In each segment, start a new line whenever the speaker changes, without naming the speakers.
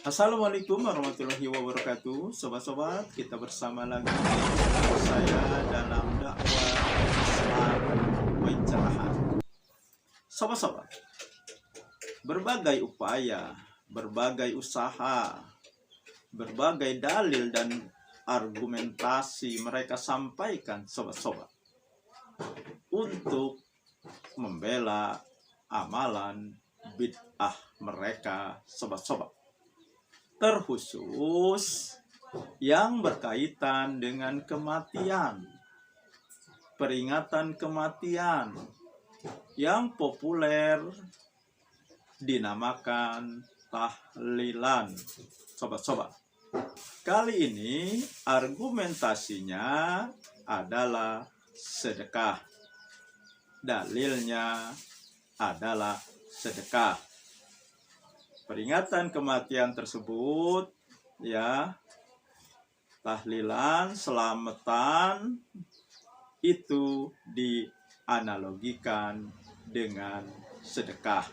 Assalamualaikum warahmatullahi wabarakatuh. Sobat-sobat, kita bersama lagi saya dalam dakwah Islam pencerahan. Sobat-sobat, berbagai upaya, berbagai usaha, berbagai dalil dan argumentasi mereka sampaikan, sobat-sobat, untuk membela amalan bid'ah mereka, sobat-sobat. Terkhusus yang berkaitan dengan kematian, peringatan kematian yang populer dinamakan tahlilan, sobat-sobat. Kali ini argumentasinya adalah sedekah. Dalilnya adalah sedekah. Peringatan kematian tersebut, ya, tahlilan, selamatan, itu dianalogikan dengan sedekah.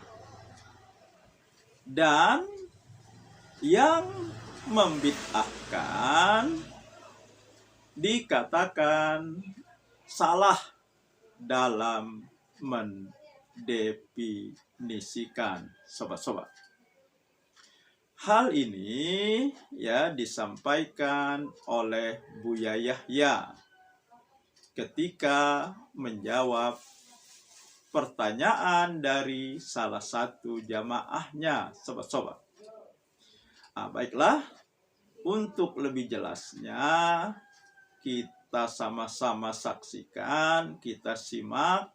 Dan yang membid'ahkan dikatakan salah dalam mendefinisikan, sobat-sobat. Hal ini ya disampaikan oleh Buya Yahya ketika menjawab pertanyaan dari salah satu jamaahnya, sobat-sobat. Baiklah, untuk lebih jelasnya kita sama-sama saksikan, kita simak.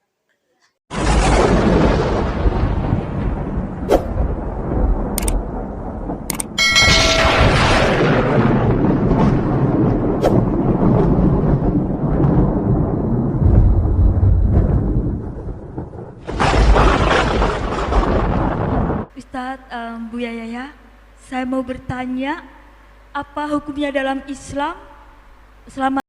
Ustadz, Buya Yahya, saya mau bertanya, apa hukumnya dalam Islam selama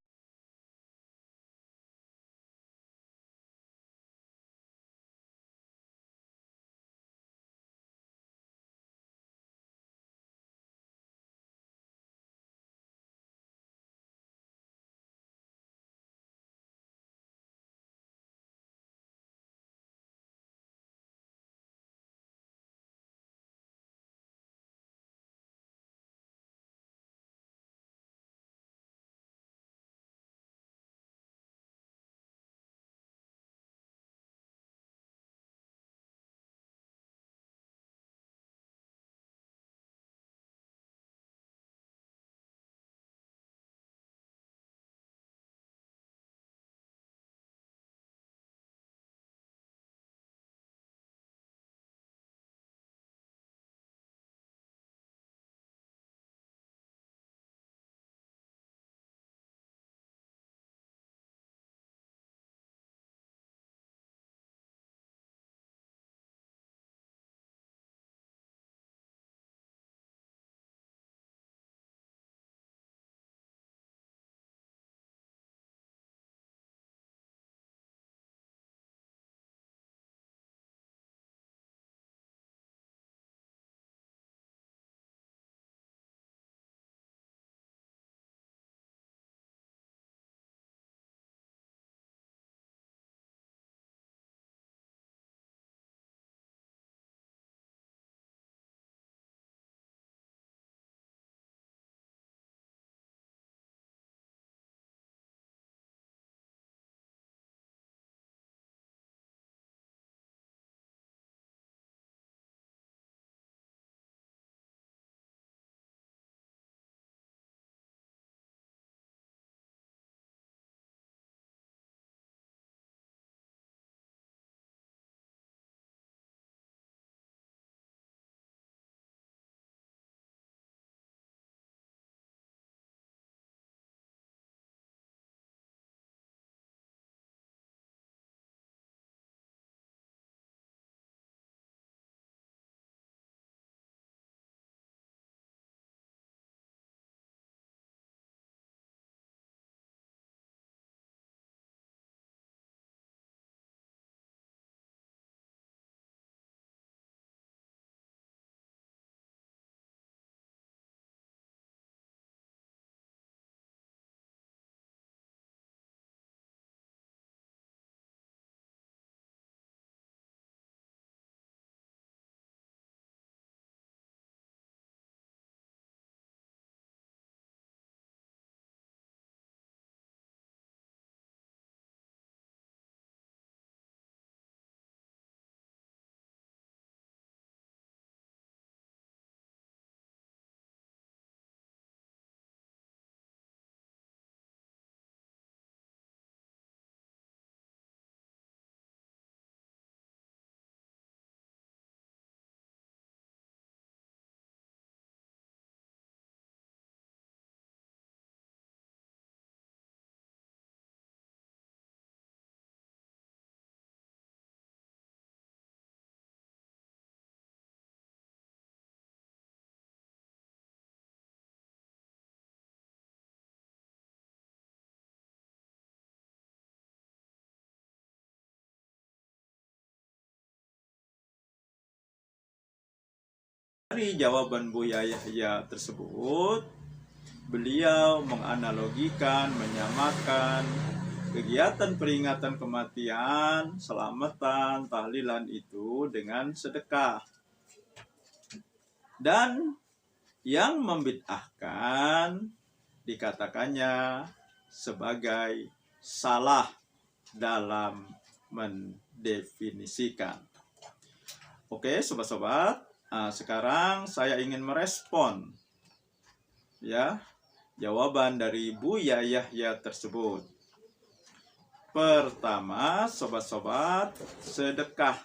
Dari jawaban Buya Yahya tersebut, beliau menganalogikan, menyamakan kegiatan peringatan kematian, selamatan, tahlilan itu dengan sedekah. Dan yang membid'ahkan dikatakannya sebagai salah dalam mendefinisikan. Oke, sobat-sobat, sekarang saya ingin merespon ya jawaban dari Buya Yahya tersebut. Pertama, sobat-sobat, sedekah.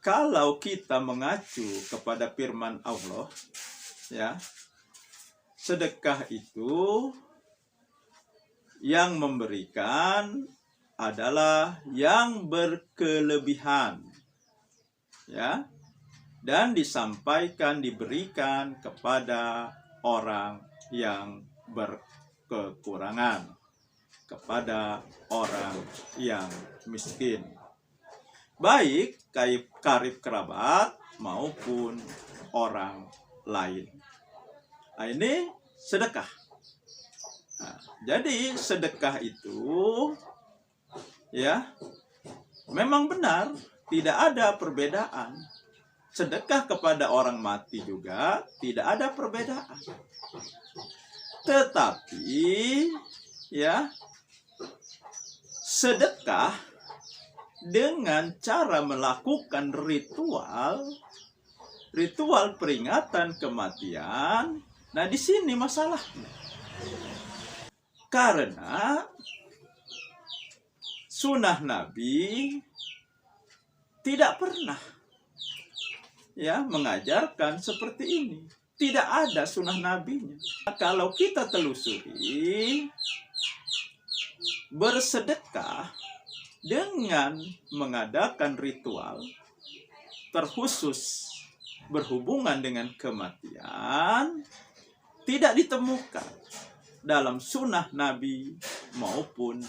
Kalau kita mengacu kepada firman Allah, ya, sedekah itu yang memberikan adalah yang berkelebihan, ya, dan disampaikan, diberikan kepada orang yang berkekurangan, kepada orang yang miskin, baik karib kerabat maupun orang lain. Nah, ini sedekah. Nah, jadi sedekah itu ya memang benar, tidak ada perbedaan. Sedekah kepada orang mati juga tidak ada perbedaan. Tetapi ya, sedekah dengan cara melakukan ritual peringatan kematian. Nah, di sini masalahnya. Karena sunnah Nabi tidak pernah ya mengajarkan seperti ini. Tidak ada sunnah nabinya. Kalau kita telusuri, bersedekah dengan mengadakan ritual terkhusus berhubungan dengan kematian tidak ditemukan dalam sunnah Nabi maupun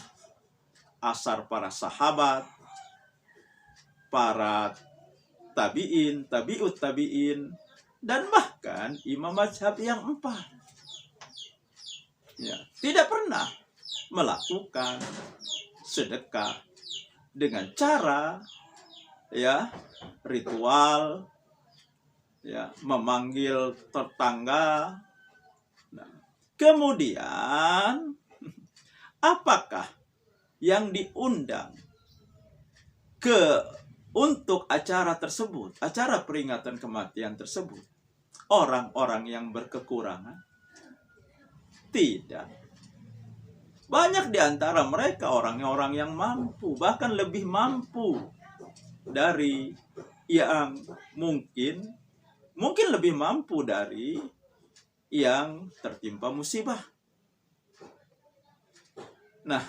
asar para sahabat, para tabi'in, tabi'ut tabi'in, dan bahkan imam mazhab yang 4. Ya, tidak pernah melakukan sedekah dengan cara ya ritual, ya, memanggil tetangga. Nah, kemudian apakah yang diundang untuk acara tersebut, acara peringatan kematian tersebut, orang-orang yang berkekurangan? Tidak. Banyak di antara mereka orang-orang yang mampu, bahkan lebih mampu dari yang mungkin lebih mampu dari yang tertimpa musibah. Nah,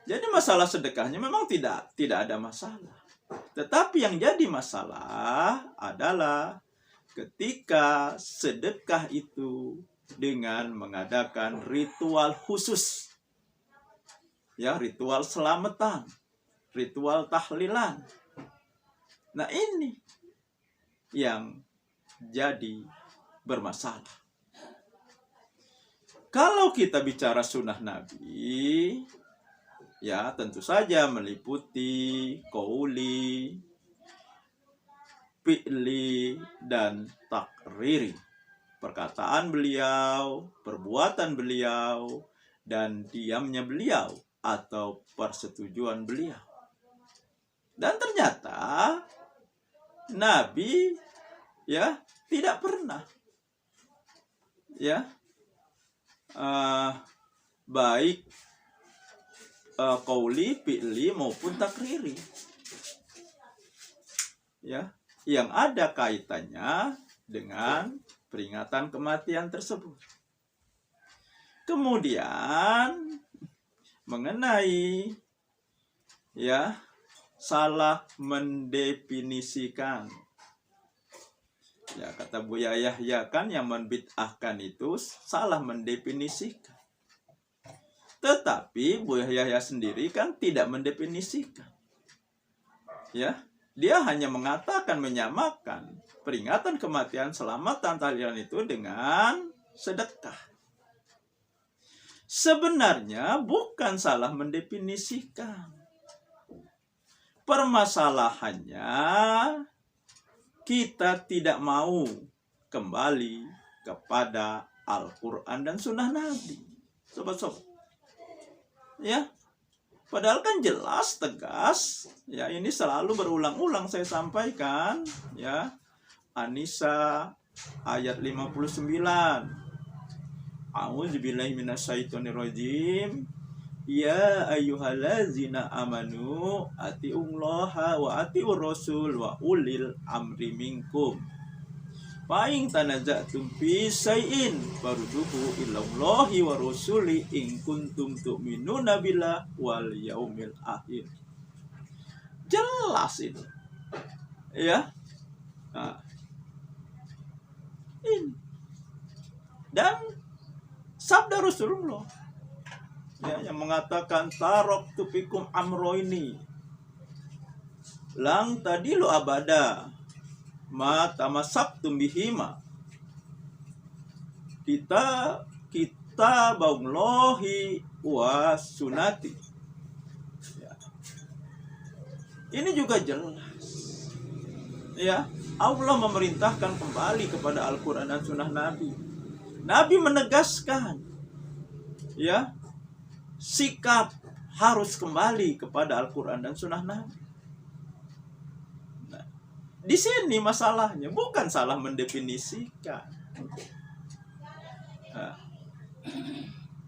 jadi masalah sedekahnya memang tidak ada masalah. Tetapi yang jadi masalah adalah ketika sedekah itu dengan mengadakan ritual khusus, ya, ritual selamatan, ritual tahlilan. Nah, ini yang jadi bermasalah. Kalau kita bicara sunnah Nabi, ya tentu saja meliputi qauli, fi'li, dan takriri. Perkataan beliau, perbuatan beliau, dan diamnya beliau atau persetujuan beliau. Dan ternyata Nabi ya tidak pernah ya baik qauli, fi'li maupun takriri ya yang ada kaitannya dengan peringatan kematian tersebut. Kemudian mengenai ya salah mendefinisikan, ya kata Buya Yahya kan yang membid'ahkan itu salah mendefinisikan. Tetapi Buya Yahya sendiri kan tidak mendefinisikan. Ya, Dia hanya mengatakan, menyamakan peringatan kematian, selamatan, tahlilan itu dengan sedekah. Sebenarnya bukan salah mendefinisikan. Permasalahannya kita tidak mau kembali kepada Al-Quran dan Sunnah Nabi. Sobat-sobat. Ya, padahal kan jelas, tegas. Ya, ini selalu berulang-ulang saya sampaikan. Ya, An-Nisa ayat 59. A'udzubillahi minasyaitonirrajim. Ya ayyuhallazina amanu atiullaha wa atiur rasul wa ulil amri minkum. Fa in tanaza'tum fi syai'in farudduhu ilallahi wa rasuli in kuntum tu'minuna billahi wal yaumil akhir. Jelas itu. Ya. Nah. Ini. Dan sabda Rasulullah ya, yang mengatakan taraktu fikum amroini lang tadilu abada ma tamassaktum bihima. Kita baunglohi wa sunati. Ya. Ini juga jelas. Ya, Allah memerintahkan kembali kepada Al-Quran dan Sunnah Nabi. Nabi menegaskan, ya, sikap harus kembali kepada Al-Quran dan Sunnah Nabi. Nah, di sini masalahnya bukan salah mendefinisikan.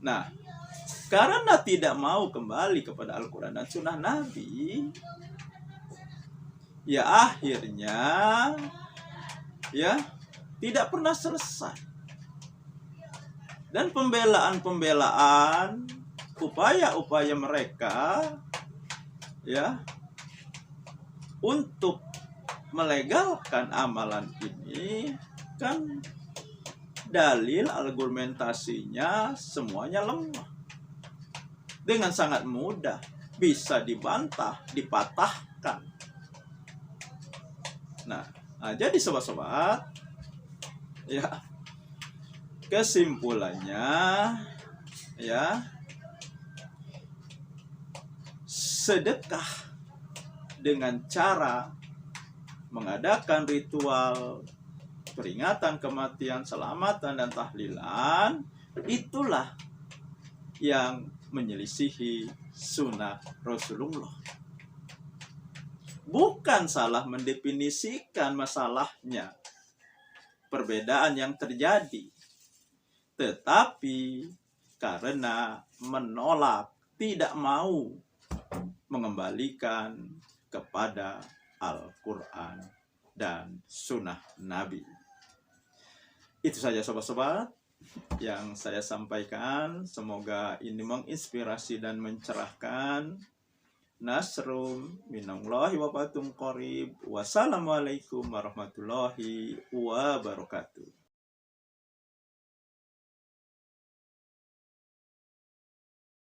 Nah, karena tidak mau kembali kepada Al-Quran dan Sunnah Nabi, ya akhirnya ya tidak pernah selesai. Dan pembelaan-pembelaan, upaya-upaya mereka ya untuk melegalkan amalan ini kan dalil argumentasinya semuanya lemah. Dengan sangat mudah bisa dibantah, dipatahkan. Nah, jadi sobat-sobat, ya, kesimpulannya, ya, sedekah dengan cara mengadakan ritual peringatan kematian, selamatan, dan tahlilan, itulah yang menyelisihi sunnah Rasulullah. Bukan salah mendefinisikan masalahnya, perbedaan yang terjadi, tetapi karena menolak, tidak mau mengembalikan kepada Al-Quran dan Sunnah Nabi. Itu saja sobat-sobat yang saya sampaikan. Semoga ini menginspirasi dan mencerahkan. Nasrum minallahi wa fathun qarib. Wassalamualaikum warahmatullahi wabarakatuh.